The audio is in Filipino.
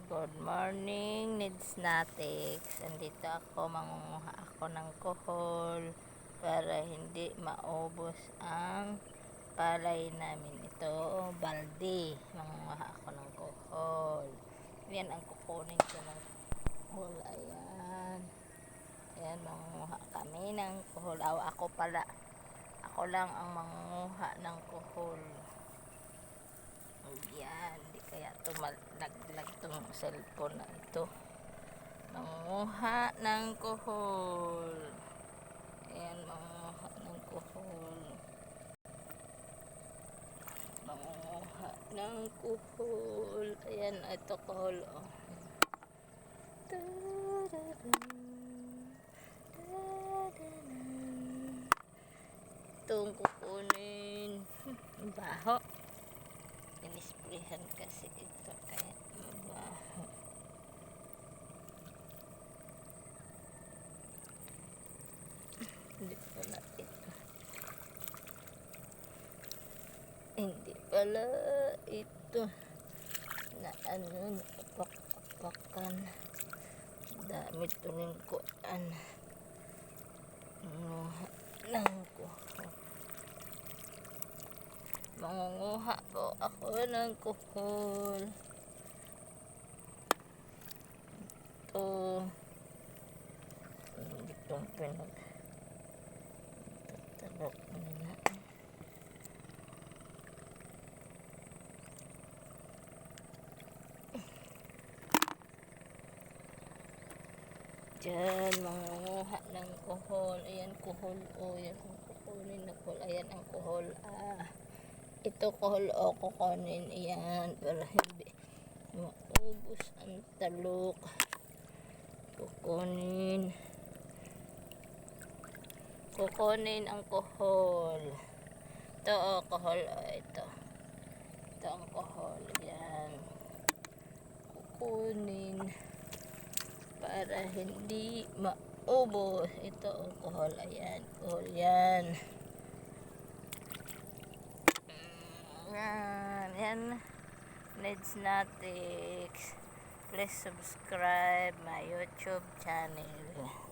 Good morning, Nedsnatics. Andito ako, mangunguha ako ng kuhol para hindi maubos ang palay namin. Ito, balde. Mangunguha ako ng kuhol. Yan ang kukunin ko ng kuhol. Ayan. Ayan, mangunguha kami ng kuhol. Ako pala. Ako lang ang mangunguha ng kuhol. Yan, di kaya tumalaglag tong cellphone na ito. Manguha ng kuhol. Ayan, manguha ng kuhol. Manguha ng kuhol. Ayan, ito kuhol. Oh. Itong kukunin. Baho. Inisprehan kasi ito kaya mabaho. Hindi pala ito. Hindi pala ito. Na ano, napakan. Dami ito ng kuan. Lang ko. Mangunguha po ako ng kuhol. Ito. Itong tatalok nila. Diyan, mangunguha ng kuhol. Ayan, kuhol. O, yan ang kukunin na kuhol. Ayan ang kuhol. Ito kuhol o kukunin. Ayan, para hindi maubos ang talok. Kukunin ang kuhol. Ito o, kuhol o, ito ang kuhol. Ayan, kukunin para hindi maubos. Ito o, kuhol. Ayan, kuhol yan. Yan, Nedsnatics. Please subscribe my YouTube channel.